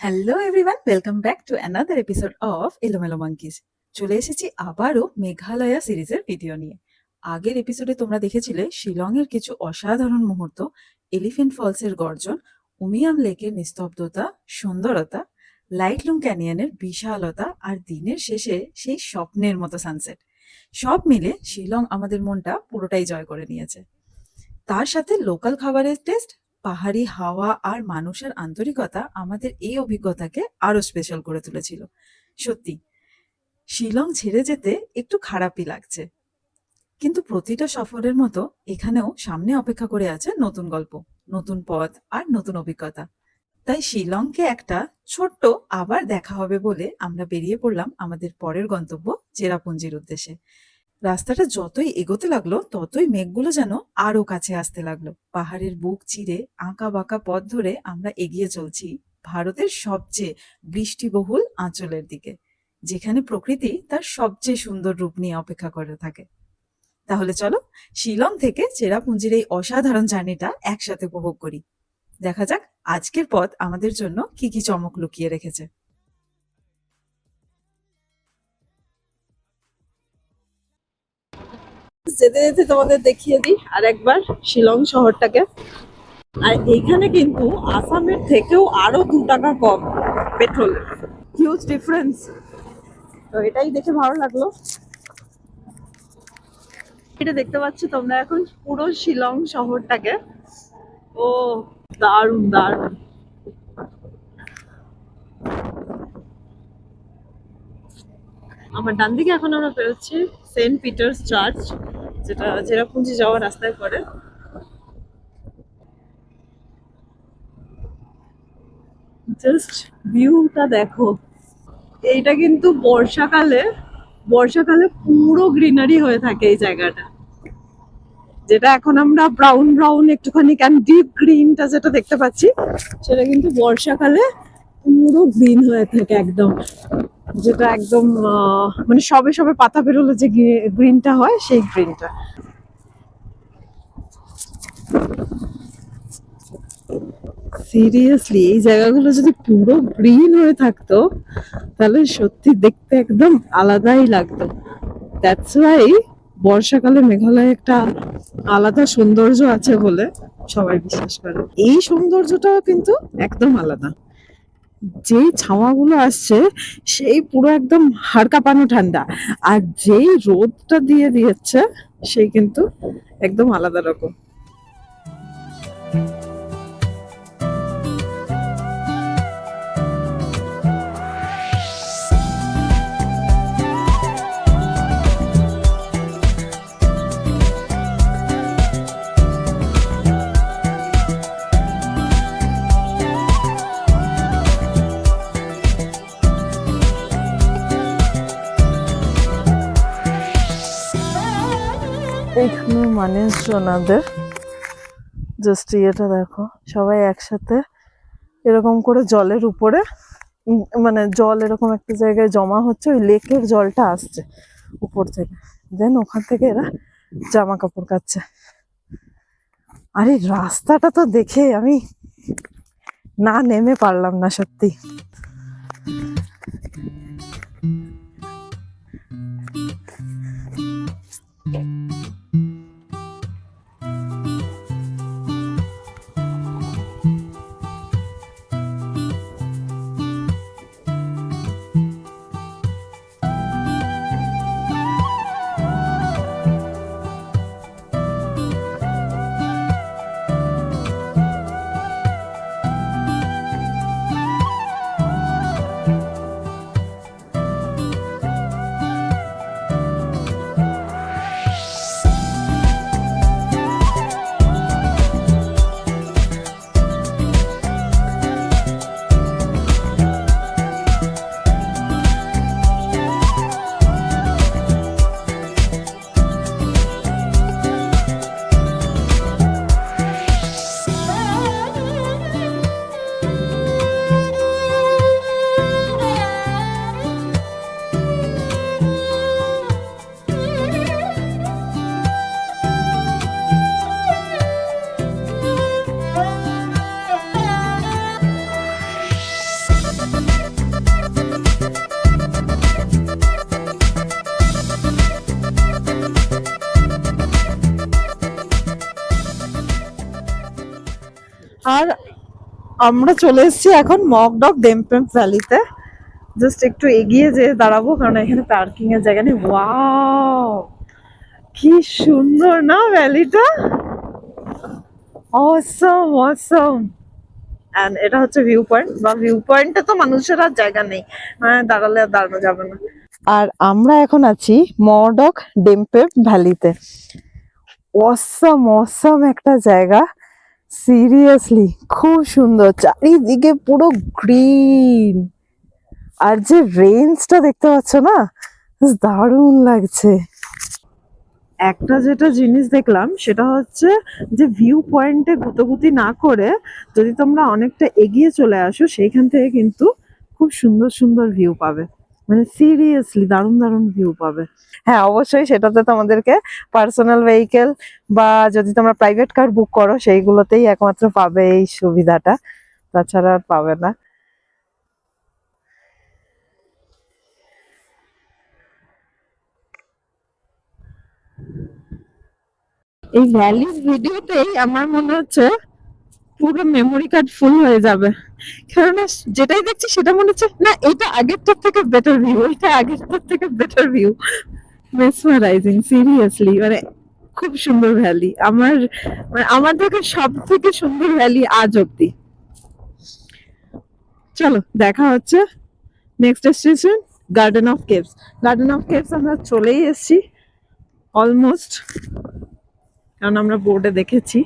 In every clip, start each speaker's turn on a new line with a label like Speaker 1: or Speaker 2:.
Speaker 1: Hello everyone, welcome back to another episode of এলোমেলো monkeys. চলে এসেছি আবারও মেঘালয়া সিরিজের ভিডিও নিয়ে। আগের এপিসোডে তোমরা দেখেছিলে শিলংয়ের কিছু অসাধারণ মুহূর্ত, এলিফ্যান্ট ফলসের গর্জন, উমিয়াম লেকের নিস্তব্ধতা, সুন্দরতা, লাইটলুম ক্যানিয়নের বিশালতা আর দিনের শেষে সেই স্বপ্নের মতো সানসেট। সব মিলে শিলং আমাদের মনটা পুরোটাই জয় করে নিয়েছে। তার সাথে লোকাল খাবারের টেস্ট, পাহাড়ি হাওয়া আর মানুষের আন্তরিকতা আমাদের এই অভিজ্ঞতাকে আরো স্পেশাল করে তুলেছিল। সত্যি শিলং ছেড়ে যেতে একটু খারাপই লাগছে, কিন্তু প্রতিটা সফরের মতো এখানেও সামনে অপেক্ষা করে আছে নতুন গল্প, নতুন পথ আর নতুন অভিজ্ঞতা। তাই শিলংকে একটা ছোট্ট আবার দেখা হবে বলে আমরা বেরিয়ে পড়লাম আমাদের পরের গন্তব্য চেরাপুঞ্জির উদ্দেশ্যে। রাস্তাটা যতই এগোতে লাগলো ততই মেঘগুলো যেন আরো কাছে আসতে লাগলো। পাহাড়ের বুক চিরে আঁকা বাঁকা পথ ধরে আমরা এগিয়ে চলছি ভারতের সবচেয়ে বৃষ্টিবহুল আঁচলের দিকে, যেখানে প্রকৃতি তার সবচেয়ে সুন্দর রূপ নিয়ে অপেক্ষা করে থাকে। তাহলে চলো শিলং থেকে চেরাপুঞ্জির এই অসাধারণ জার্নিটা একসাথে উপভোগ করি। দেখা যাক আজকের পথ আমাদের জন্য কি কি চমক লুকিয়ে রেখেছে। যেতে যেতে তোমাদের দেখিয়ে দিই আর একবার শিলং শহরটাকে। আর এইখানে কিন্তু আসামের থেকেও আরো 2 টাকা কম পেট্রোল, হিউজ ডিফারেন্স। তো এটাই দেখে ভালো লাগলো। এটা দেখতে পাচ্ছ তোমরা এখন পুরো শিলং শহরটাকে। ও দারুণ দারুণ। আমার ডান দিকে এখন আমরা পেরোচ্ছি সেন্ট পিটার্স চার্চ, যেটা চেরাপুঞ্জি যাওয়ার রাস্তায় পড়ে। জাস্ট ভিউটা দেখো। এইটা কিন্তু বর্ষাকালে পুরো গ্রিনারি হয়ে থাকে এই জায়গাটা, যেটা এখন আমরা ব্রাউন ব্রাউন একটুখানি ডিপ গ্রিনটা যেটা দেখতে পাচ্ছি, সেটা কিন্তু বর্ষাকালে পুরো গ্রিন হয়ে থাকে একদম, যেটা একদম মানে সবে সবে পাতা বেরোলে যে গ্রিনটা হয় সেই গ্রিনটা। সিরিয়াসলি এই জায়গাগুলো যদি পুরো গ্রিন হয়ে থাকতো তাহলে সত্যি দেখতে একদম আলাদাই লাগতো। দ্যাটস ওয়াই বর্ষাকালে মেঘালয়ে একটা আলাদা সৌন্দর্য আছে বলে সবাই বিশ্বাস করে। এই সৌন্দর্যটাও কিন্তু একদম আলাদা। যেই ছাওয়াগুলো আসছে সেই পুরো একদম হাড় কাঁপানো ঠান্ডা, আর যেই রোদটা দিয়ে দিয়েছে সেই কিন্তু একদম আলাদা রকম। এইখানে মানুষজনাদের জাস্ট ইয়েটা দেখো, সবাই একসাথে এরকম করে জলের উপরে, মানে জল এরকম একটা জায়গায় জমা হচ্ছে, ওই লেকের জলটা আসছে উপর থেকে, দেন ওখান থেকে এরা জামা কাপড় কাচ্ছে। আর এই রাস্তাটা তো দেখে আমি না নেমে পারলাম না সত্যি। আর আমরা চলে এসেছি এখন মকডক ডেমপেম ভ্যালিতে। জাস্ট একটু এগিয়ে যেয়ে দাঁড়াবো কারণ এখানে পার্কিং এর জায়গা নেই। ওয়াও, কি সুন্দর না ভ্যালিটা, অসম অসম। এন্ড এটা হচ্ছে ভিউ পয়েন্ট, বা ভিউ পয়েন্টে তো মানুষের আর জায়গা নেই, মানে দাঁড়ালে আর দাঁড়ানো যাবে না। আর আমরা এখন আছি মকডক ডেমপেম ভ্যালিতে। অসম অসম একটা জায়গা, সিরিয়াসলি খুব সুন্দর, চারিদিকে পুরো গ্রিন। আর যে রেঞ্জটা দেখতে পাচ্ছ না, দারুণ লাগছে। একটা যেটা জিনিস দেখলাম সেটা হচ্ছে যে ভিউ পয়েন্টে গুতোগুতি না করে যদি তোমরা অনেকটা এগিয়ে চলে আসো সেইখান থেকে কিন্তু খুব সুন্দর সুন্দর ভিউ পাবে, মানে সিরিয়াসলি দারুণ দারুণ ভিউ পাবে। হ্যাঁ অবশ্যই, সেটাতে তোমাদেরকে পার্সোনাল ভেহিকেল বা যদি তোমরা প্রাইভেট কার বুক করো সেইগুলোতেই একমাত্র পাবে এই সুবিধাটা, তাছাড়া আর পাবে না। এই ভ্যালির ভিডিওতেই আমার মনে হচ্ছে পুরো মেমোরি কার্ড ফুল হয়ে যাবে, কেননা যেটাই দেখছি সেটা মনে হচ্ছে না এটা আগেরটার থেকে বেটার ভিউ, এটা আগেরটার থেকে বেটার ভিউ। মেসমারাইজিং, সিরিয়াসলি, মানে খুব সুন্দর ভ্যালি। মানে আমার থেকে সব থেকে সুন্দর ভ্যালি আজ অব্দি। চলো দেখা হচ্ছে next station garden of caves. Garden of caves আমরা চলেই এসেছি অলমোস্ট, কারণ আমরা বোর্ডে দেখেছি।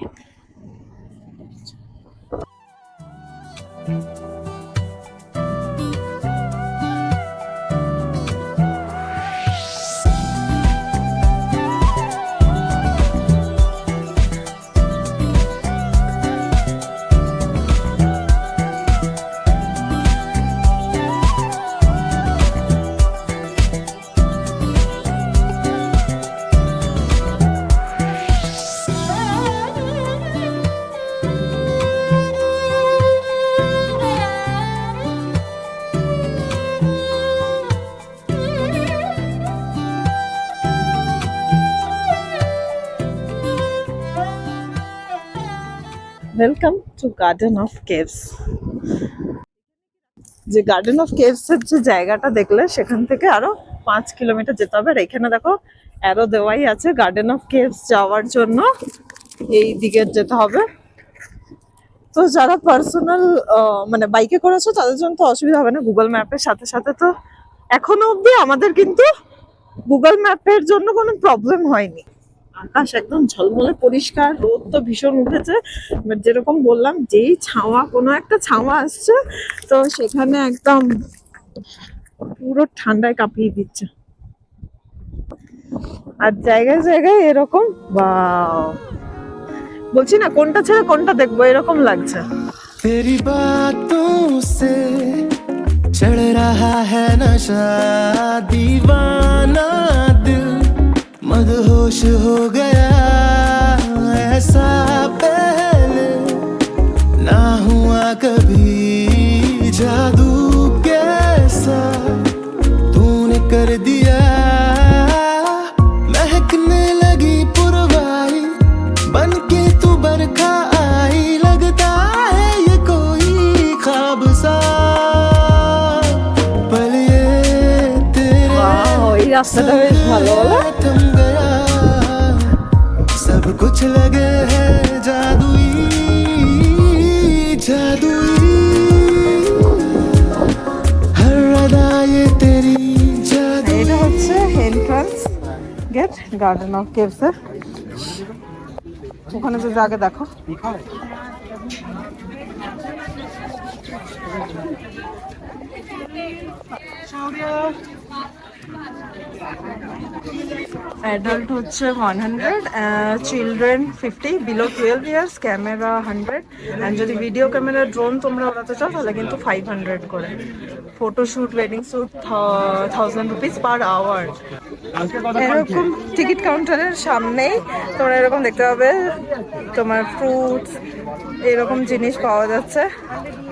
Speaker 1: Welcome to garden of caves. যে গার্ডেন অফ কেভস এর যে জায়গাটা দেখলে সেখান থেকে আরো 5 কিলোমিটার যেতে হবে। আর এখানে দেখো অ্যারো দেওয়াই আছে গার্ডেন অফ কেভস যাওয়ার জন্য, এই দিকে যেতে হবে। তো যারা পার্সোনাল মানে বাইকে করেছো তাদের জন্য তো অসুবিধা হবে না, গুগল ম্যাপের সাথে সাথে তো এখনো অব্দি আমাদের কিন্তু গুগল ম্যাপের জন্য কোনো প্রবলেম হয়নি। আকাশ একদম ঝলমলে পরিষ্কার, রোদ তো ভীষণ উঠেছে, যেরকম বললাম যেই ছাওয়া, কোনো একটা ছাওয়া আসছে তো সেখানে একদম পুরো ঠান্ডায় কাঁপিয়ে দিচ্ছে। আর জায়গায় জায়গায় এরকম, ওয়াও, বলছি না কোনটা ছেড়ে কোনটা দেখবো এরকম লাগছে। तेरी बातों से चढ़ रहा है नशा, दीवाना दिल मदहोश हो गया, ऐसा पहले ना हुआ कभी, जादू कैसा तूने कर दिया, महकने लगी पुरवाई बनके तू बरखा आई, लगता है ये कोई ख्वाब सा, पल ये तेरे এই রাস্তাটা বেশ ভালো হলো। थम गया सब कुछ लगे है जादुई जादुई, हर अदा ये तेरी जादुई। এটা হচ্ছে entrance gate garden of caves এর। ওখানে যদি আগে দেখো, অ্যাডাল্ট হচ্ছে 100, children 50, below 12 years, camera 100, and যদি ভিডিও ক্যামেরা ড্রোন তোমরা ওড়াতে চাও তাহলে কিন্তু 500 করে। Photoshoot, wedding shoot 1000 rupees per hour. এরকম টিকিট কাউন্টারের সামনেই তোমরা এরকম দেখতে পাবে তোমার ফ্রুটস, এরকম জিনিস পাওয়া যাচ্ছে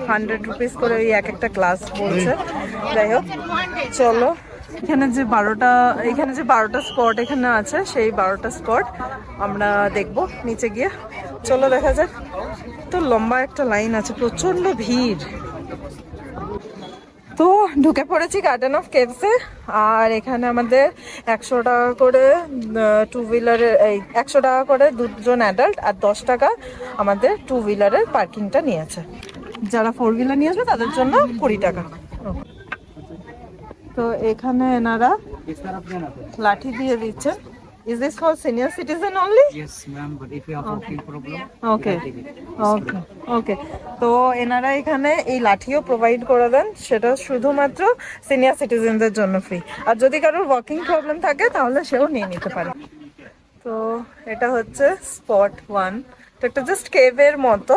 Speaker 1: 100 রুপিস করে, ওই এক একটা ক্লাস বলছে। যাই হোক চলো, এখানে যে 12টা স্পট এখানে আছে সেই 12টা স্পট আমরা দেখবো নিচে গিয়ে। চলো দেখা যাক।
Speaker 2: লম্বা একটা লাইন আছে, প্রচন্ড ভিড়। তো ঢুকে পড়েছি গার্ডেন অফ কেভসে। আর এখানে আমাদের 100 টাকা করে টু হুইলারের, এই 100 টাকা করে দুজন অ্যাডাল্ট, আর 10 টাকা আমাদের টু হুইলারের পার্কিংটা নিয়েছে। যারা 4 হুইলার নিয়ে আসবে তাদের জন্য 20 টাকা। তো এখানে এনারা লাঠি দিয়ে দিচ্ছেন। Is this for senior citizen only?
Speaker 3: Yes, ma'am. But if you have walking problem,
Speaker 2: Okay.
Speaker 3: you can take it.
Speaker 2: ওকে ওকে। তো এনারা এখানে এই লাঠিও প্রোভাইড করে দেন, সেটা শুধুমাত্র সিনিয়র সিটিজেনদের জন্য ফ্রি। আর যদি কারোর ওয়াকিং প্রবলেম থাকে তাহলে সেও নিয়ে নিতে পারে। তো এটা হচ্ছে স্পট 1। তো একটা জাস্ট কেভের মতো।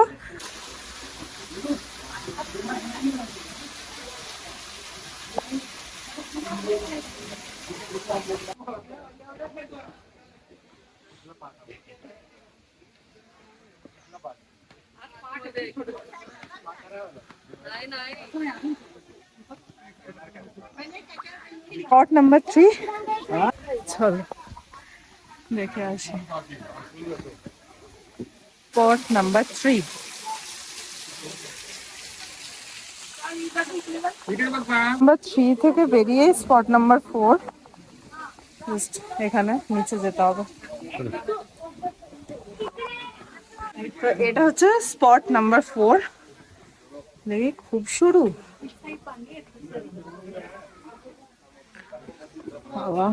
Speaker 2: স্পট নাম্বার 3, চলো দেখে আসি। Spot number 3। নাম্বার 3 থেকে বেরিয়ে স্পট নাম্বার 4, এখানে নিচে যেতে হবে। তো এটা হচ্ছে স্পট নাম্বার 4। দেখি খুব সরু বাবা।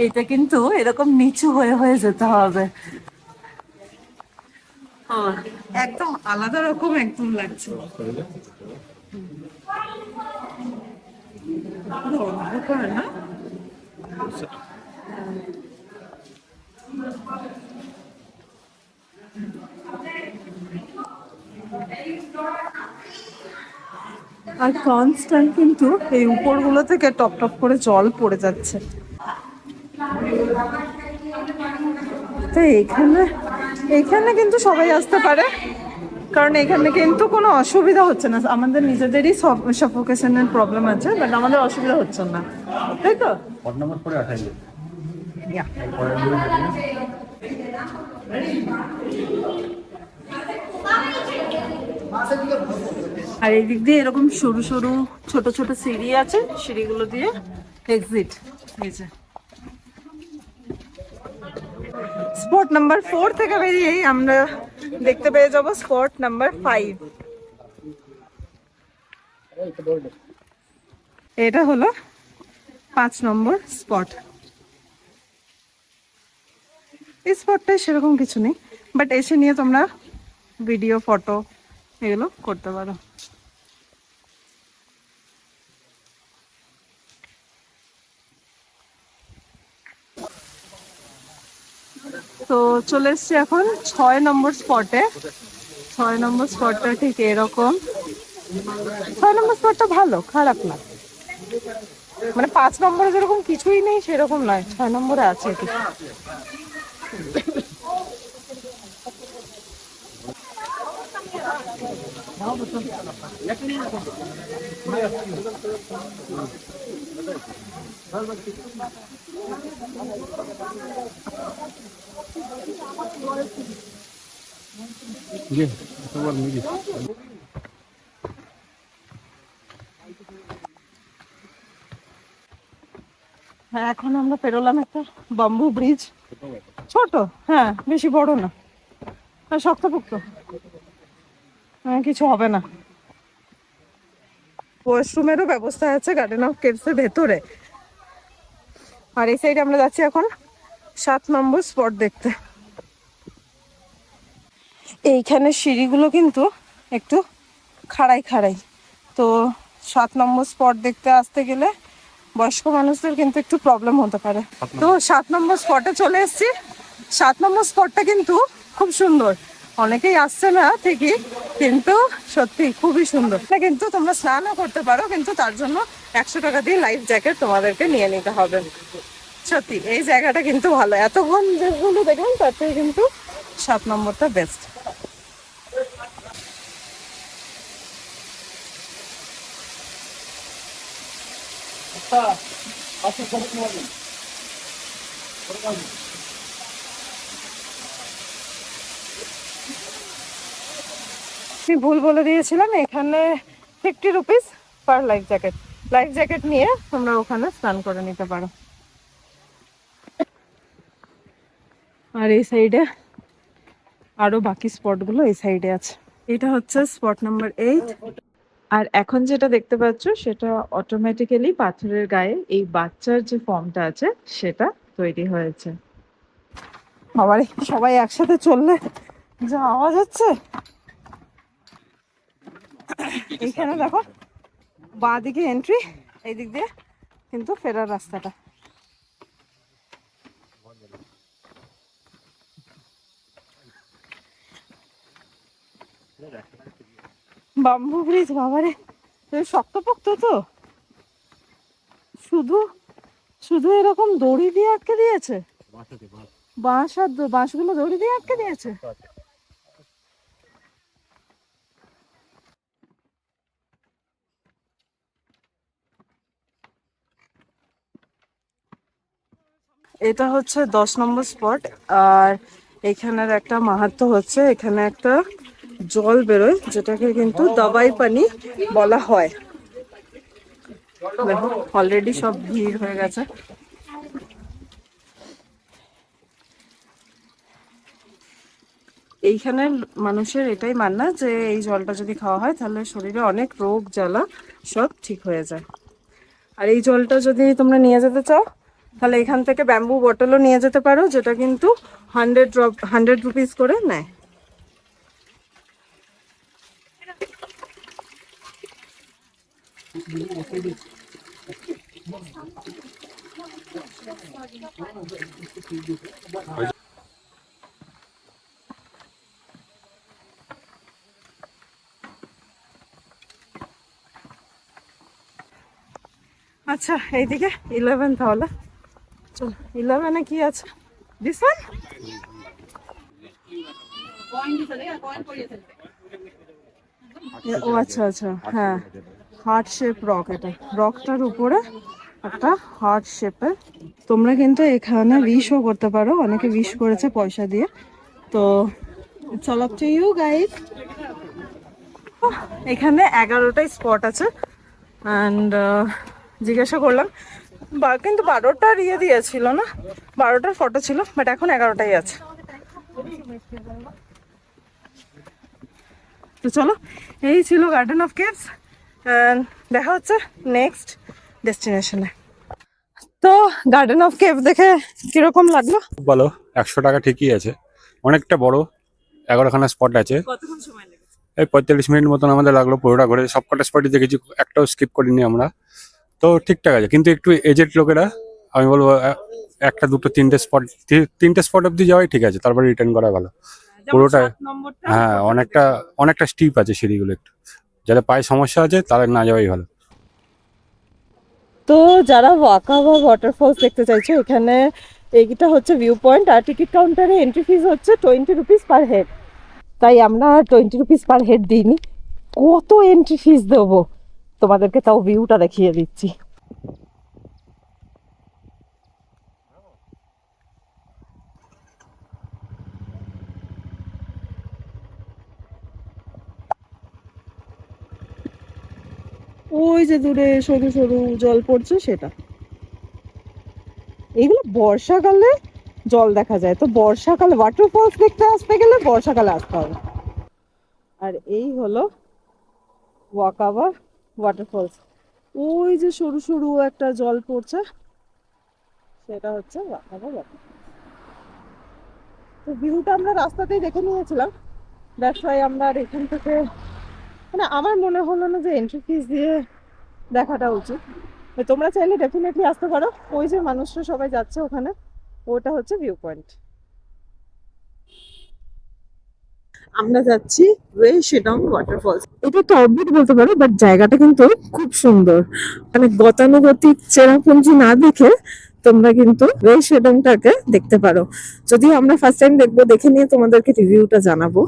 Speaker 2: এটা কিন্তু এরকম নিচু হয়ে হয়ে যেতে হবে। একদম আলাদা রকম একদম লাগছে। অন্ধকার না? আর কনস্ট্যান্ট কিন্তু এই উপরগুলো থেকে টপ টপ করে জল পড়ে যাচ্ছে। তো এখানে এখানে কিন্তু সবাই আসতে পারে, কারণ এখানে কিন্তু কোনো অসুবিধা হচ্ছে না। আমাদের নিজেদেরই সাফোকেশনের প্রবলেম আছে, বাট আমাদের অসুবিধা হচ্ছে না, তাই তো? আর এই দিক দিয়ে এরকম সরু সরু ছোট ছোট সিঁড়ি আছে, সিঁড়িগুলো দিয়ে এক্সিট হয়েছে। স্পট নাম্বার 4 থেকে বেরিয়েই আমরা দেখতে পেয়ে যাব স্পট নাম্বার 5। এটা হলো 5 নম্বর স্পট। এই স্পটটায় সেরকম কিছু নেই, বাট এসে নিয়ে তোমরা ভিডিও ফটো এগুলো করতে পারো। তো চলে এসছি এখন 6 নম্বর স্পটে। 6 নম্বর স্পটটা ঠিক এরকম। 6 নম্বর স্পটটা ভালো, খারাপ না। মানে 5 নম্বরে যেরকম কিছুই নেই সেরকম নয়, 6 নম্বরে আছে কিছু। হ্যাঁ, এখন আমরা পেরোলাম একটা বাম্বু ব্রিজ। ছোট, হ্যাঁ, বেশি বড় না, আর শক্তপোক্ত, কিছু হবে না। ওয়াশরুমেরও ব্যবস্থা আছে গার্ডেন অফ কেভসের ভেতরে। আর এই সাইডে আমরা যাচ্ছি এখন 7 নম্বর স্পট দেখতে। এইখানে সিঁড়িগুলো কিন্তু একটু খাড়াই খাড়াই, তো 7 নম্বর স্পট দেখতে আসতে গেলে বয়স্ক মানুষদের কিন্তু একটু প্রবলেম হতে পারে। তো 7 নম্বর স্পটে চলে এসেছি। 7 নম্বর স্পটটা কিন্তু খুব সুন্দর, অনেকেই আসছে না ঠিকই, কিন্তু সত্যি খুবই সুন্দর। না কিন্তু তোমরা স্নানও করতে পারো, কিন্তু তার জন্য 100 টাকা দিয়ে লাইফ জ্যাকেট তোমাদেরকে নিয়ে নিতে হবে। সত্যি এই জায়গাটা কিন্তু ভালো, এতক্ষণ যেগুলো দেখলাম তার থেকে কিন্তু 7 নম্বরটা বেস্ট। আমি ভুল বলে দিয়েছিলাম, এখানে 50 rupees per life jacket. Life jacket নিয়ে তোমরা ওখানে স্নান করে নিতে পারো। আর এই সাইডে আরো বাকি স্পটগুলো এই সাইডে আছে। এটা হচ্ছে স্পট নাম্বার 8। আর এখন যেটা দেখতে পাচ্ছ সেটা অটোমেটিক্যালি পাথরের গায়ে এই বাচ্চার যে ফর্মটা আছে সেটা তৈরি হয়েছে। আবার সবাই একসাথে চললে যা আওয়াজ হচ্ছে। এইখানে দেখো বাঁ দিকে এন্ট্রি, এই দিক দিয়ে কিন্তু ফেরার রাস্তাটা। বাম্বু ব্রিজ, বাবারে শক্তপোক্ত তো, শুধু শুধু এরকম দড়ি দিয়ে আটকে দিয়েছে, বাঁশ আর বাঁশগুলো দড়ি দিয়ে আটকে দিয়েছে। এটা হচ্ছে 10 নম্বর স্পট। আর এখানের একটা মাহাত্ম্য হচ্ছে, এখানে একটা জল বেরোয় যেটাকে কিন্তু দাবাই পানি বলা হয়। দেখো অলরেডি সব ভিড় হয়ে গেছে। এইখানের মানুষের এটাই মাননা যে এই জলটা যদি খাওয়া হয় তাহলে শরীরে অনেক রোগ জ্বালা সব ঠিক হয়ে যায়। আর এই জলটা যদি তোমরা নিয়ে যেতে চাও তাহলে এখান থেকে ব্যাম্বু বটলও নিয়ে যেতে পারো, যেটা কিন্তু 100 রুপিস করে নেয়। আচ্ছা এইদিকে 11 তাহলে চলো। 11-এ কি আছে? This one. ও আচ্ছা আচ্ছা, হ্যাঁ হার্ট শেপ রক। এটা রকটার উপরে একটা হার্ট শেপের। তোমরা কিন্তু এখানে উইশও করতে পারো, অনেকে উইশ করেছে পয়সা দিয়ে। তো it's all up to you guys. এখানে 11টাই স্পট আছে অ্যান্ড জিজ্ঞাসা করলাম কিন্তু 12টার ইয়ে দিয়েছিল না, 12টার ফটো ছিল, বাট এখন 11টাই আছে। তো চলো, এই ছিল গার্ডেন অফ কেভস, দেখা হচ্ছে নেক্সট ডেস্টিনেশনে। তো গার্ডেন অফ কেভ দেখে কিরকম লাগলো?
Speaker 4: খুব ভালো, 100 টাকা ঠিকই আছে, অনেকটা বড়, 11খানা স্পট আছে।
Speaker 2: কতক্ষণ সময় লেগেছে?
Speaker 4: এই 45 মিনিট মতন আমাদের লাগলো পুরোটা ঘুরে, সবকটা স্পটই দেখেছি, একটাও স্কিপ করিনি আমরা। তো ঠিকঠাক আছে, কিন্তু একটু এজেড লোকেরা, আমি বলবো একটা দুটো তিনটে স্পট অব্দি যাওয়াই ঠিক আছে, তারপরে রিটার্ন করা ভালো। পুরোটা হ্যাঁ, অনেকটা স্টিপ আছে সিঁড়িগুলো, একটু যাদের পায়ে সমস্যা আছে তাদের না যাওয়াই ভালো।
Speaker 2: তো যারা ওয়াকাবা ওয়াটারফলস দেখতে চাইছো, এখানে এইটা হচ্ছে ভিউ পয়েন্ট। আর টিকিট কাউন্টারে এন্ট্রি ফিস হচ্ছে 20 রুপিস পার হেড। তাই আমরা 20 রুপিস পার হেড দিইনি, কত এন্ট্রি ফিস দেবো তোমাদেরকে, তাও ভিউটা দেখিয়ে দিচ্ছি। ওই যে দূরে সরু সরু জল পড়ছে সেটা। এইগুলো বর্ষাকালে জল দেখা যায়, তো বর্ষাকালে ওয়াটারফলস দেখতে আসতে গেলে বর্ষাকালে আসতে হবে। আর এই হলো ওয়াকাবা ওয়াটারফলস। ওই যে সরু সরু একটা জল পড়ছে সেটা হচ্ছে ওয়াকাবা ওয়াটারফলস। তো ভিউটা আমরা রাস্তাতেই দেখে নিয়েছিলাম, দ্যাটস ওয়াই আমরা আর এখান থেকে, মানে আমার মনে হলো না যে এন্ট্রি ফিস দিয়ে দেখাটা উচিত। তোমরা চাইলে ডেফিনেটলি আসতে পারো, ওই যে মানুষরা সবাই যাচ্ছে ওখানে, ওটা হচ্ছে ভিউ পয়েন্ট। আমরা যাচ্ছি ওয়ে শিলং ওয়াটারফলস। এটা তো অদ্ভুত বলতে পারো, বাট জায়গাটা কিন্তু খুব সুন্দর। মানে গতানুগতিক চেরাপুঞ্জি না দেখে তোমরা কিন্তু ওয়েল শিলংটাকে দেখতে পারো। যদিও আমরা ফার্স্ট টাইম দেখবো, দেখে নিয়ে তোমাদেরকে রিভিউটা জানাবো।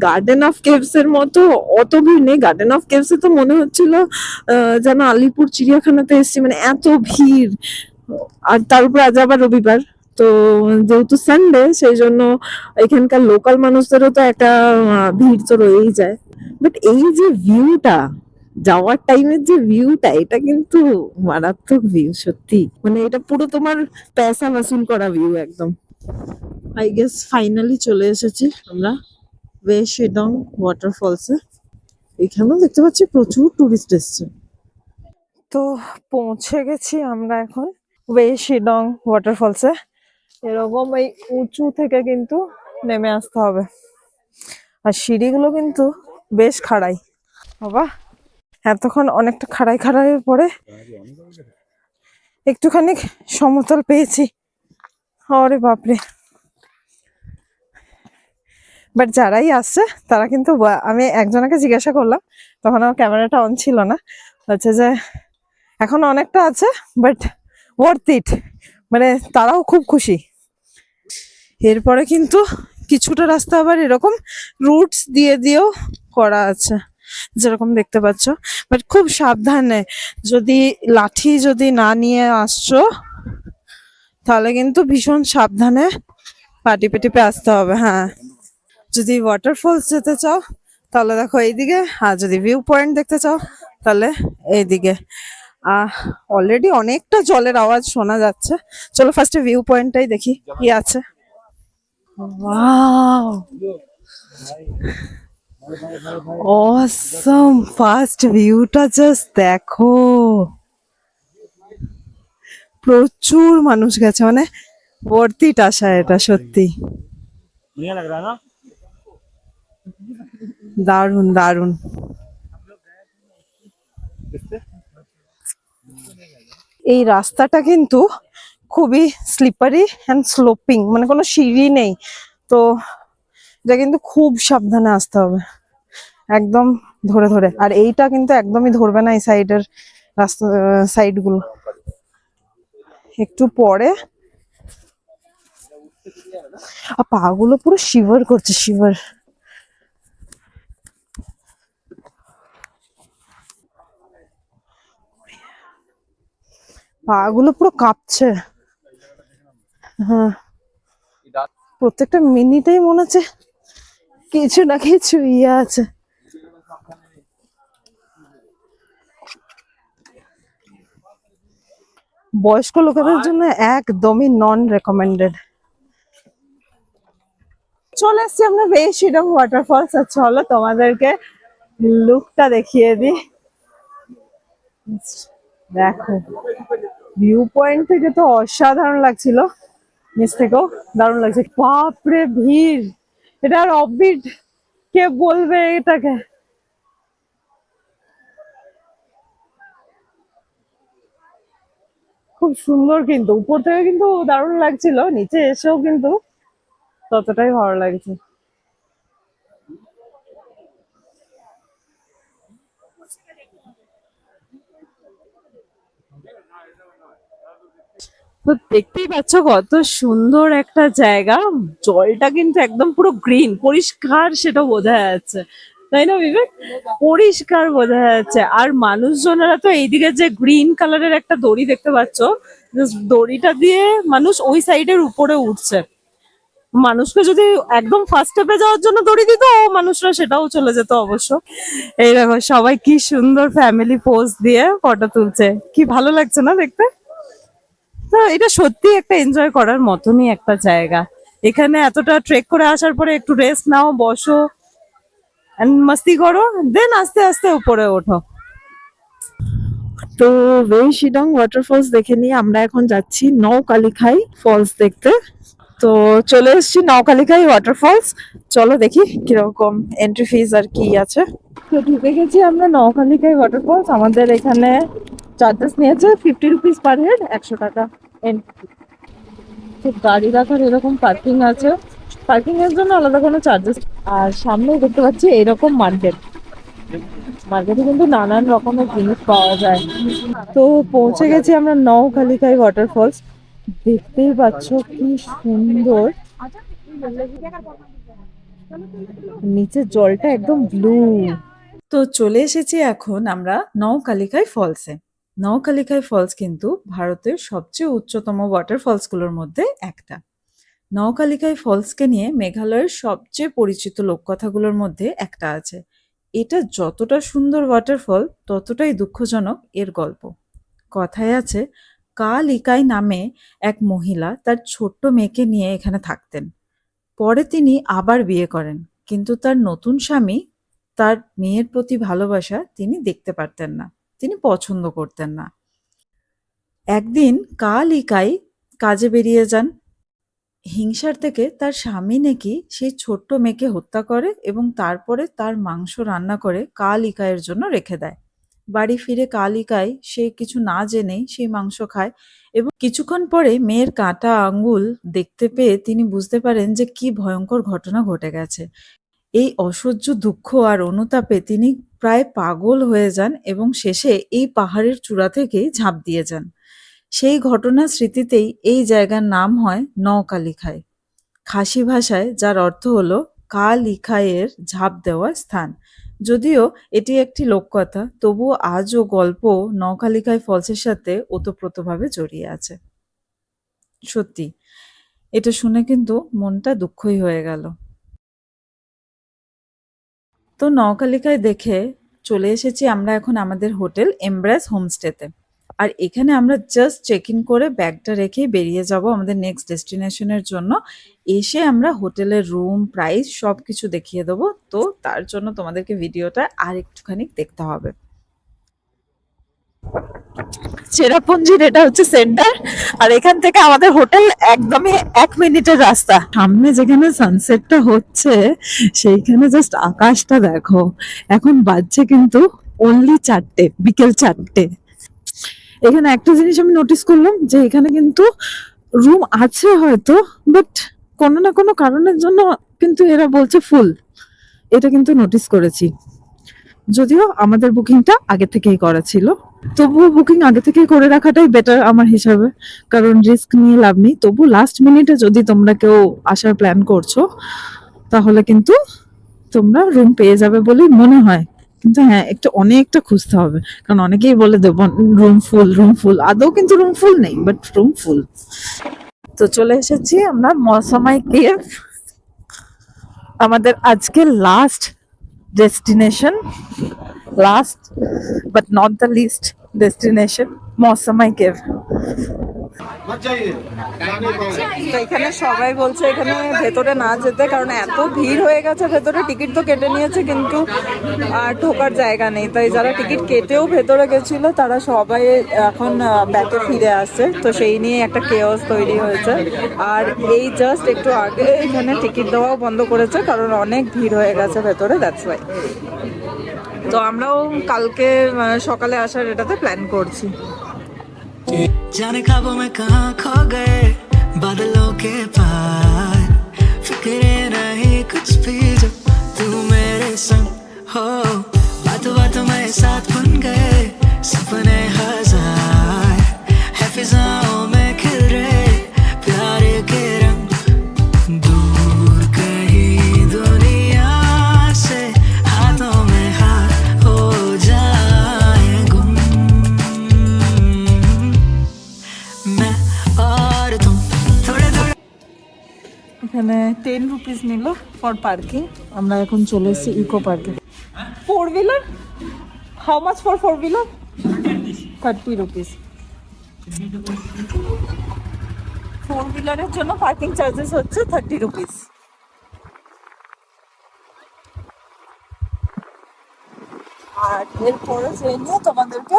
Speaker 2: গার্ডেন অফ কেভস এর মতো অত ভিড় নেই। গার্ডেন অফ কেভস এ তো মনে হচ্ছিল যেন আলিপুর চিড়িয়াখানাতে এসেছি, মানে এত ভিড়। আর তার উপর আজ আবার রবিবার, তো যেহেতু সানডে সেই জন্য এখানকার লোকাল মানুষদেরও তো একটা ভিড় তো রয়েই যায়। বাট এই যে ভিউটা, যাওয়ার টাইমের যে ভিউটা, এটা কিন্তু মারাত্মক ভিউ সত্যি। মানে এটা পুরো তোমার পয়সা ভাসুল করা ভিউ একদম। আই গেস ফাইনালি চলে এসেছি আমরা ওয়ে শিলং ওয়াটারফলসে। এখানেও দেখতে পাচ্ছি প্রচুর টুরিস্ট এসছে। তো পৌঁছে গেছি আমরা এখন ওয়ে শিলং ওয়াটারফলসে। এরকম এই উঁচু থেকে কিন্তু নেমে আসতে হবে, আর সিঁড়িগুলো কিন্তু বেশ খাড়াই। বাবা, এতক্ষণ অনেকটা খাড়াই খাড়াইয়ের পরে একটুখানি সমতল পেয়েছি। আরে বাপরে! বাট যারাই আসছে তারা কিন্তু আমি একজনকে জিজ্ঞাসা করলাম, তখন আমার ক্যামেরাটা অন ছিল না, হচ্ছে যে এখন অনেকটা আছে বাট ওয়ার্থ ইট, মানে তারাও খুব খুশি। এরপরে কিন্তু কিছুটা রাস্তা আবার এরকম রুটস দিয়ে দিয়েও করা আছে, যেরকম দেখতে পাচ্ছ। বাট খুব সাবধানে, যদি লাঠি যদি না নিয়ে আসছো তাহলে কিন্তু ভীষণ সাবধানে পাটি পেটিপে আসতে হবে। হ্যাঁ, যদি ওয়াটারফলস যেতে চাও তাহলে দেখো এইদিকে, আর যদি ভিউ পয়েন্ট দেখতে চাও তাহলে এইদিকে। অলরেডি অনেকটা জলের আওয়াজ শোনা যাচ্ছে। চলো ফার্স্টে ভিউ পয়েন্টটাই দেখি কি আছে। ওয়াও, অসম! ফার্স্ট ভিউটা জাস্ট দেখো, প্রচুর মানুষ গেছে, মানে ওয়ার্থ ইট আসা এটা সত্যি। দারুন দারুন। এই রাস্তাটা কিন্তু খুবই স্লিপারি অ্যান্ড স্লোপিং, মানে কোনো সিঁড়ি নেই, তো এটা কিন্তু খুব সাবধানে আসতে হবে, একদম ধরে ধরে। আর এইটা কিন্তু একদমই ধরবে না, এই সাইডের রাস্তা সাইড গুলো। একটু পরে পা গুলো পুরো শিভার করছে, শিভার। পা গুলো পুরো কাঁপছে। হ্যাঁ, প্রত্যেকটা মিনিটেই মনে হচ্ছে কিছু না কিছু ইয়ে আছে। বয়স্ক লোকেদের জন্য একদমই নন রেকমেন্ডেড। চলে এসছি আমরা ওয়ে শিলং ওয়াটারফলস। আর চলো তোমাদেরকে লুকটা দেখিয়ে দিই। দেখো, ভিউ পয়েন্ট থেকে তো অসাধারণ লাগছিল, নিচ থেকেও দারুণ লাগছে। বাপরে ভিড়! এটা আর অফবিট কে বলবে এটাকে। খুব সুন্দর, কিন্তু উপর থেকে কিন্তু দারুণ লাগছিল, নিচে এসেও কিন্তু ততটাই ভালো লাগছে। তো দেখতেই পাচ্ছ কত সুন্দর একটা জায়গা। জলটা কিন্তু একদম পুরো গ্রিন, পরিষ্কার, সেটা বোঝা যাচ্ছে, তাই না বিবেক? পরিষ্কার বোঝা যাচ্ছে। আর মানুষজনেরা তো এইদিকে যে গ্রিন কালারের একটা দড়ি দেখতে পাচ্ছ, দড়িটা দিয়ে মানুষ ওই সাইডের উপরে উঠছে। মানুষকে যদি একদম ফার্স্ট স্টেপে যাওয়ার জন্য দড়ি দিত, মানুষরা সেটাও চলে যেত অবশ্য। এই দেখো সবাই কি সুন্দর ফ্যামিলি পোজ দিয়ে ফটো তুলছে, কি ভালো লাগছে না দেখতে? তো এটা সত্যি একটা এনজয় করার মতনই একটা জায়গা। এখানে এতটা ট্রেক করে আসার পরে একটু রেস্ট নাও, বসো, মস্তি করো, দেন আস্তে আস্তে উপরে ওঠো। তো ওয়ে শিলং ওয়াটারফলস দেখে নিয়ে আমরা এখন যাচ্ছি নৌকালিখাই ফলস দেখতে। তো চলে এসেছি নৌকালিখাই ওয়াটারফলস। চলো দেখি কিরকম এন্ট্রি ফিজ আর কি আছে। তো ঢুকে গেছি আমরা নৌকালিখাই ওয়াটারফলস। আমাদের এখানে চার্জেস নিয়েছে 50 রুপিস পার হেড, 100 টাকা এন্ট্রি। তো গাড়ি রাখার এরকম পার্কিং আছে, পার্কিং এর জন্য আলাদা কোনো চার্জেস। আর সামনে দেখতে পাচ্ছি এরকম মার্কেট, মার্কেটে কিন্তু নানান রকমের জিনিস পাওয়া যায়। তো পৌঁছে গেছি আমরা নওকালিকাই ওয়াটারফলস। দেখতেই পাচ্ছ কি সুন্দর, নিচের জলটা একদম ব্লু।
Speaker 1: তো চলে এসেছি এখন আমরা নওকালিকাই ফলসে। নওকালিকাই ফলস কিন্তু ভারতের সবচেয়ে উচ্চতম ওয়াটারফলসগুলোর মধ্যে একটা। নওকালিকাই ফলসকে নিয়ে মেঘালয়ের সবচেয়ে পরিচিত লোককথাগুলোর মধ্যে একটা আছে। এটা যতটা সুন্দর ওয়াটারফল ততটাই দুঃখজনক এর গল্প। কথায় আছে, কাল ইকাই নামে এক মহিলা তার ছোট্ট মেয়েকে নিয়ে এখানে থাকতেন। পরে তিনি আবার বিয়ে করেন, কিন্তু তার নতুন স্বামী তার মেয়ের প্রতি ভালোবাসা তিনি দেখতে পারতেন না, তিনি পছন্দ করতেন না। একদিন কাল ইকাই কাজে বেরিয়ে যান। হিংসার থেকে তার স্বামী নাকি সেই ছোট্ট মেয়েকে হত্যা করে এবং তারপরে তার মাংস রান্না করে কাল ইকাইয়ের জন্য রেখে দেয়। বাড়ি ফিরে কাল ইকাই সে কিছু না জেনেই সেই মাংস খায় এবং কিছুক্ষণ পরে মেয়ের কাটা আঙ্গুল দেখতে পেয়ে তিনি বুঝতে পারেন যে কি ভয়ঙ্কর ঘটনা ঘটে গেছে। এই অসহ্য দুঃখ আর অনুতাপে তিনি প্রায় পাগল হয়ে যান এবং শেষে এই পাহাড়ের চূড়া থেকেই ঝাঁপ দিয়ে যান। সেই ঘটনার স্মৃতিতেই এই জায়গার নাম হয় নওকালিকাই, খাসি ভাষায়, যার অর্থ হলো কাল ইকাইয়ের ঝাঁপ দেওয়ার স্থান। যদিও এটি একটি লোককথা, তবুও আজও গল্প নওকালিকাই ফলসের সাথে ওতপ্রোতভাবে জড়িয়ে আছে। সত্যি, এটা শুনে কিন্তু মনটা দুঃখই হয়ে গেল। তো নওকালিকায় দেখে চলে এসেছি আমরা এখন আমাদের হোটেল এমব্রেস হোমস্টেতে। আর এখানে আমরা জাস্ট চেক ইন করে ব্যাগটা রেখেই বেরিয়ে যাব আমাদের নেক্সট ডেস্টিনেশনের জন্য। এসে আমরা হোটেলের রুম, প্রাইস সব কিছু দেখিয়ে দেবো। তো তার জন্য তোমাদেরকে ভিডিওটা আর একটুখানি দেখতে হবে। চেরাপুঞ্জির এটা হচ্ছে সেন্টার, আর এখান থেকে আমাদের হোটেল একদমই 1 মিনিটের রাস্তা। সামনে যেখানে সানসেটটা হচ্ছে সেইখানে জাস্ট আকাশটা দেখো। এখন বাজছে কিন্তু অনলি 4টে, বিকেল 4টে। এখানে একটা জিনিস আমি নোটিস করলাম যে এখানে কিন্তু রুম আছে হয়তো, বাট কোনো না কোনো কারণের জন্য কিন্তু এরা বলছে ফুল। এটা কিন্তু নোটিস করেছি, যদিও আমাদের বুকিংটা আগে থেকেই করা ছিল। তবুও বুকিং আগে থেকেই করে রাখাটাই বেটার আমার হিসাবে, কারণ রিস্ক নিয়ে লাভ নেই। তবু লাস্ট মিনিটে যদি তোমরা কেউ আসার প্ল্যান করছো তাহলে কিন্তু তোমরা রুম পেয়ে যাবে বলেই মনে হয়। কিন্তু হ্যাঁ, একটু অনেকটা খুঁজতে হবে, কারণ অনেকেই বলে দেব রুম ফুল, রুম ফুল। আদৌ কিন্তু রুম ফুল নেই, বাট রুম ফুল। তো চলে এসেছি আমরা মৌসামাই কেভ, আমাদের আজকে last destination, last but not the least destination, Mawsmai cave.
Speaker 2: তো এখানে সবাই বলছে এখানে ভেতরে না যেতে, কারণ এত ভিড় হয়ে গেছে ভেতরে। টিকিট তো কেটে নিয়েছে কিন্তু আর ঢোকার জায়গা নেই, তাই যারা টিকিট কেটেও ভেতরে গেছিল তারা সবাই এখন ব্যাকে ফিরে আসছে। তো সেই নিয়ে একটা কেওস তৈরি হয়েছে। আর এই জাস্ট একটু আগে এখানে টিকিট দেওয়াও বন্ধ করেছে, কারণ অনেক ভিড় হয়ে গেছে ভেতরে, দ্যাটস ওয়াই। তো আমরাও কালকে সকালে আসার এটাতে প্ল্যান করছি।
Speaker 5: जाने ख्वाबों में कहाँ खो गए बादलों के पार, फिक्रे नहीं कुछ भी जो तू मेरे संग हो। बातों बातों में साथ बन गए सपने हजार, है फिजाओं में खिल रहे प्यार के रंग। दूर कहीं दुनिया से हाथों में हाथ हो जाए गुम, मैं और तुम थोड़े थोड़े।
Speaker 2: এখানে 10 রুপিস নিল ফর পার্কিং। আমরা এখন চলে এসেছি ইকো পার্কে। 4 wheeler, how much for 4 wheeler? 30 rupees. 4 হুইলারের জন্য পার্কিং চার্জেস হচ্ছে 30 রুপিস। আর এরপরে ট্রেনে তোমাদেরকে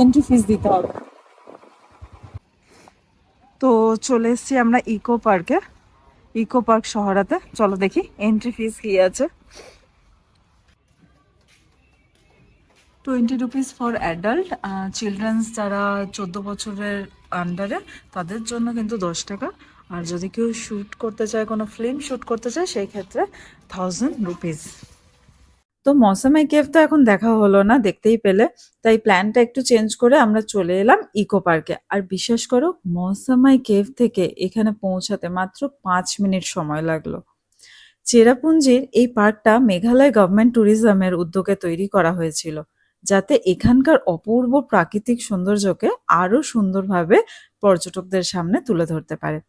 Speaker 2: এন্ট্রি ফিস দিতে হবে। তো চলে এসেছি আমরা ইকো পার্কে, ইকো পার্ক শহরাতে। চলো দেখি এন্ট্রি ফিস কি আছে। 20 রুপিস ফর অ্যাডাল্ট। চিলড্রেন্স যারা 14 বছরের আন্ডারে তাদের জন্য কিন্তু 10 টাকা। আর যদি কেউ শ্যুট করতে চায়, কোনো ফিল্ম শ্যুট করতে চায়, সেই ক্ষেত্রে 1000 রুপিস।
Speaker 1: তো মৌসামাই কেভ তো এখন দেখা হলো না, দেখতেই পেলে, তাই প্ল্যানটা একটু চেঞ্জ করে আমরা চলে এলাম ইকো পার্কে। আর বিশ্বাস করো, মৌসামাই কেভ থেকে এখানে পৌঁছাতে মাত্র 5 মিনিট সময় লাগলো। চেরাপুঞ্জির এই পার্কটা মেঘালয় গভর্নমেন্ট ট্যুরিজমের উদ্যোগে তৈরি করা হয়েছিল, যাতে এখানকার অপূর্ব প্রাকৃতিক সৌন্দর্যকে আরো সুন্দরভাবে পর্যটকদের সামনে তুলে ধরতে পারে।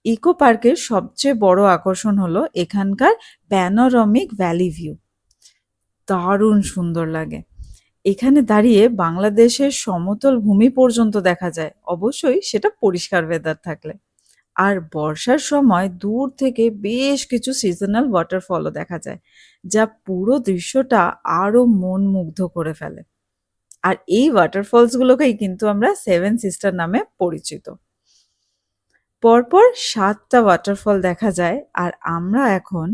Speaker 1: ইকো পার্কের সবচেয়ে বড় আকর্ষণ হলো এখানকার প্যানোরামিক ভ্যালি ভিউ। দারুণ সুন্দর লাগে। এখানে দাঁড়িয়ে বাংলাদেশের সমতল ভূমি পর্যন্ত দেখা যায়, অবশ্যই সেটা পরিষ্কার ওয়েদার থাকলে। আর বর্ষার সময় দূর থেকে বেশ কিছু সিজনাল ওয়াটারফলও দেখা যায়, যা পুরো দৃশ্যটা আরো মন মুগ্ধ করে ফেলে। আর এই ওয়াটারফলসগুলোকেই কিন্তু আমরা 7 সিস্টার নামে পরিচিত। পরপর 7টা ওয়াটারফল দেখা যায়, আর আমরা এখন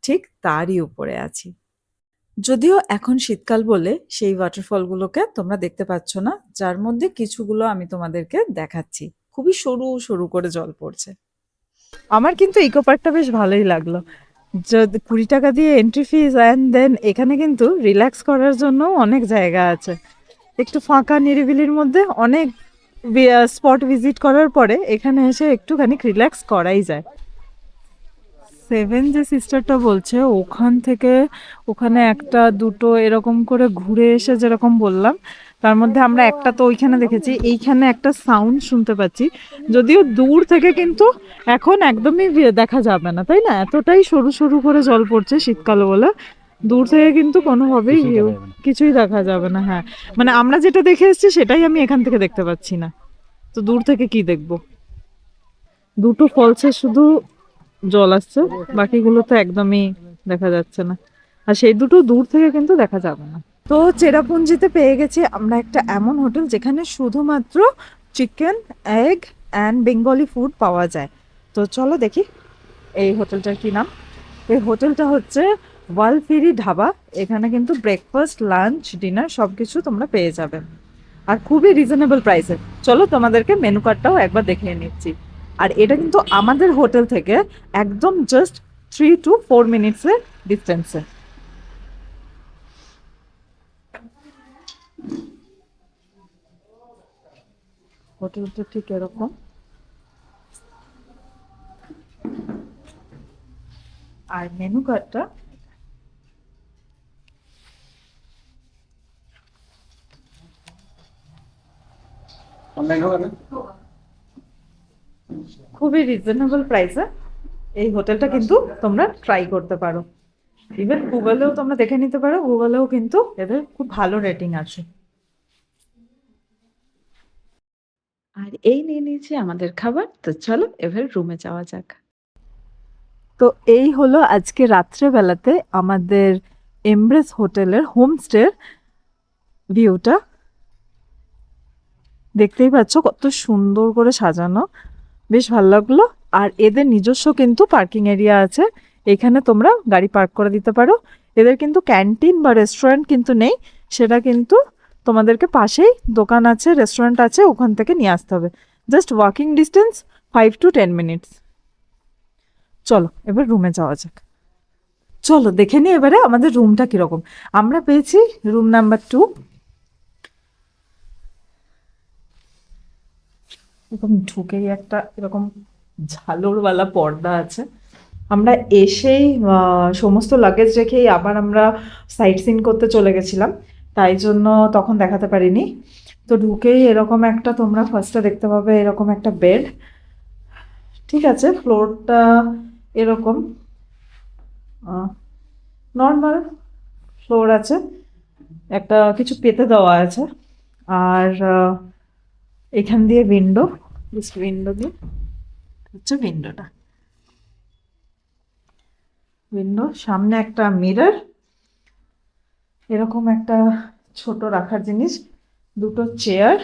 Speaker 1: ঠিক তারই উপরে আছি। যদিও এখন শীতকাল বলে সেই ওয়াটারফলগুলোকে তোমরা দেখতে পাচ্ছ না, যার মধ্যে কিছুগুলো আমি তোমাদেরকে দেখাচ্ছি। খুবই সরু সরু করে জল পড়ছে।
Speaker 2: আমার কিন্তু ইকো পার্কটা বেশ ভালোই লাগলো। যদি 20 টাকা দিয়ে এন্ট্রি ফিজ, অ্যান্ড দেন এখানে কিন্তু রিল্যাক্স করার জন্য অনেক জায়গা আছে। একটু ফাঁকা নিরিবিলির মধ্যে অনেক স্পট ভিজিট করার পরে এখানে এসে একটুখানি রিল্যাক্স করাই যায়। 7 যে সিস্টারটা বলছে, ওখান থেকে ওখানে একটা দুটো এরকম করে ঘুরে এসে যেরকম বললাম, তার মধ্যে আমরা একটা তো ওইখানে দেখেছি। এইখানে একটা সাউন্ড শুনতে পাচ্ছি, যদিও দূর থেকে কিন্তু এখন একদমই দেখা যাবে না, তাই না? এতটাই সরু সরু করে জল পড়ছে শীতকাল বলে, দূর থেকে কিন্তু কোনোভাবেই কিছুই দেখা যাবে না। হ্যাঁ, মানে আমরা যেটা দেখে এসেছি সেটাই আমি এখান থেকে দেখতে পাচ্ছি না, তো দূর থেকে কি দেখবো? দুটো ফলসে শুধু জল আসছে, বাকিগুলো তো একদমই দেখা যাচ্ছে না, আর সেই দুটো দূর থেকে কিন্তু দেখা যাবে না। তো চেরাপুঞ্জিতে পেয়ে গেছি আমরা একটা এমন হোটেল যেখানে শুধুমাত্র chicken, egg and Bengali food পাওয়া যায়। তো চলো দেখি এই হোটেলটার কি নাম। এই হোটেলটা হচ্ছে ওয়ালফিরি ধাবা। এখানে কিন্তু ব্রেকফাস্ট, লাঞ্চ, ডিনার সব কিছু তোমরা পেয়ে যাবে, আর খুবই রিজনেবল প্রাইসে। চলো তোমাদেরকে মেনু কার্ডটাও একবার দেখিয়ে নিচ্ছি। আর এটা কিন্তু আমাদের হোটেল থেকে একদম জাস্ট 3 to 4 মিনিটসের ডিস্টেন্সে। হোটেলটা ঠিক এরকম। আর মেনু কার্ডটা খুবই রিজনেবল প্রাইসে এই হোটেলটা কিন্তু তোমরা ট্রাই করতে পারো। ইভেন গুগলেও তোমরা দেখে নিতে পারো, গুগলেও কিন্তু এদের খুব ভালো রেটিং আছে।
Speaker 1: আর এই নিয়ে নিয়েছি আমাদের খাবার। তো চলো এবার রুমে যাওয়া যাক।
Speaker 2: তো এই হলো আজকে রাত্রেবেলাতে আমাদের এমব্রেস হোটেলের হোমস্টের ভিউটা। দেখতেই পাচ্ছ কত সুন্দর করে সাজানো, বেশ ভালো লাগলো। আর এদের নিজস্ব কিন্তু পার্কিং এরিয়া আছে, এখানে তোমরা গাড়ি পার্ক করে দিতে পারো। এদের কিন্তু ক্যান্টিন বা রেস্টুরেন্ট কিন্তু নেই, সেটা কিন্তু তোমাদেরকে পাশেই দোকান আছে, রেস্টুরেন্ট আছে, ওখান থেকে নিয়ে আসতে হবে। Just walking distance 5 to 10 minutes. চলো এবার রুমে যাওয়া যাক। চলো দেখে নিই এবারে আমাদের রুমটা কিরকম। আমরা পেয়েছি রুম নাম্বার 2। এরকম ঢুকেই একটা এরকম ঝালরওয়ালা পর্দা আছে। আমরা এসেই সমস্ত লাগেজ রেখেই আবার আমরা সাইট সিন করতে চলে গেছিলাম, তাই জন্য তখন দেখাতে পারিনি। তো ঢুকেই এরকম একটা তোমরা ফার্স্টে দেখতে পাবে এরকম একটা বেড। ঠিক আছে, ফ্লোরটা এরকম নর্মাল ফ্লোর আছে, একটা কিছু পেতে দেওয়া আছে। আর এখান দিয়ে উইন্ডো, উইন্ডো দিয়ে হচ্ছে উইন্ডোটা, উইন্ডো সামনে একটা মিরর, এরকম একটা ছোট রাখার জিনিস, দুটো চেয়ার,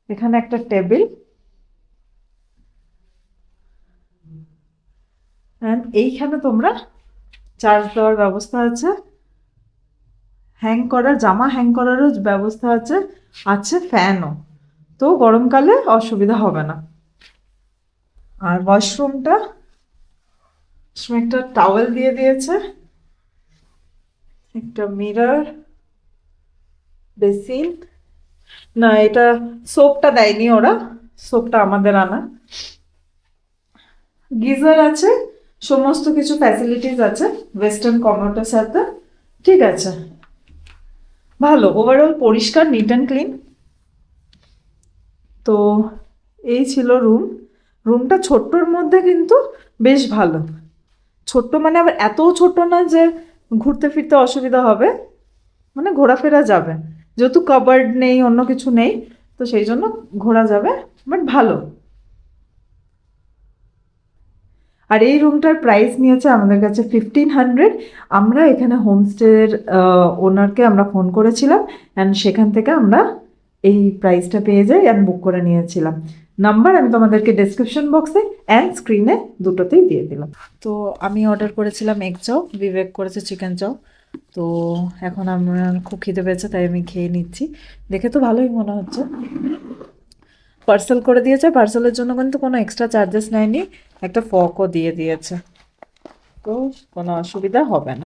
Speaker 2: এখানে একটা টেবিল, অ্যান্ড এইখানে তোমরা চার্জ দেওয়ার ব্যবস্থা আছে, হ্যাং করার জামা হ্যাং করারও ব্যবস্থা আছে, আছে ফ্যানও, তো গরমকালে অসুবিধা হবে না। আর ওয়াশরুমটা একটা টাওয়েল দিয়ে দিয়েছে, একটা মিরর, বেসিন, না এটা সোপটা দেয়নি ওরা, সোপটা আমাদের আনা। গিজার আছে, সমস্ত কিছু ফ্যাসিলিটিস আছে ওয়েস্টার্ন কমোডের সাথে। ঠিক আছে, ভালো, ওভারঅল পরিষ্কার, নিট অ্যান্ড ক্লিন। তো এই ছিল রুম। রুমটা ছোট্টর মধ্যে কিন্তু বেশ ভালো। ছোট্ট মানে আবার এতও ছোট না যে ঘুরতে ফিরতে অসুবিধা হবে, মানে ঘোরাফেরা যাবে, যেহেতু কাবার্ড নেই, অন্য কিছু নেই, তো সেই জন্য ঘোরা যাবে, বাট ভালো। আর এই রুমটার প্রাইস নিয়েছে আমাদের কাছে 1500। আমরা এখানে হোমস্টের ওনারকে আমরা ফোন করেছিলাম, অ্যান্ড সেখান থেকে আমরা এই প্রাইসটা পেয়ে যাই অ্যান্ড বুক করে নিয়েছিলাম। নাম্বার আমি তোমাদেরকে ডেসক্রিপশন বক্সে অ্যান্ড স্ক্রিনে দুটোতেই দিয়ে দিলাম। তো আমি অর্ডার করেছিলাম এগ চাও, বিবেক করেছে চিকেন চাও। তো এখন আমার খুব খিদে পেয়েছে, তাই আমি খেয়ে নিচ্ছি। দেখে তো ভালোই মনে হচ্ছে। পার্সেল করে দিয়েছে, পার্সেলের জন্য কিন্তু কোনো এক্সট্রা চার্জেস নেয়নি, একটা ফকও দিয়ে দিয়েছে, তো কোনো অসুবিধা হবে না।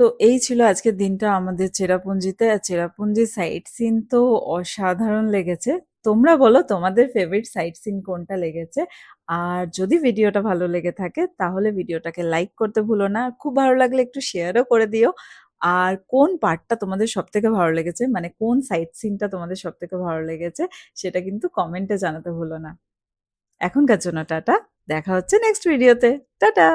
Speaker 1: তো এই ছিল আজকের দিনটা আমাদের চেরাপুঞ্জিতে। আর চেরাপুঞ্জির সাইট সিন তো অসাধারণ লেগেছে। তোমরা বলো তোমাদের ফেভারিট সাইট সিন কোনটা লেগেছে। আর যদি ভিডিওটা ভালো লেগে থাকে তাহলে ভিডিওটাকে লাইক করতে ভুলো না। আর খুব ভালো লাগলে একটু শেয়ারও করে দিও। আর কোন পার্টটা তোমাদের সব থেকে ভালো লেগেছে, মানে কোন সাইট সিনটা তোমাদের সব থেকে ভালো লেগেছে, সেটা কিন্তু কমেন্টে জানাতে ভুলো না। এখনকার জন্য টাটা, দেখা হচ্ছে নেক্সট ভিডিওতে। টাটা।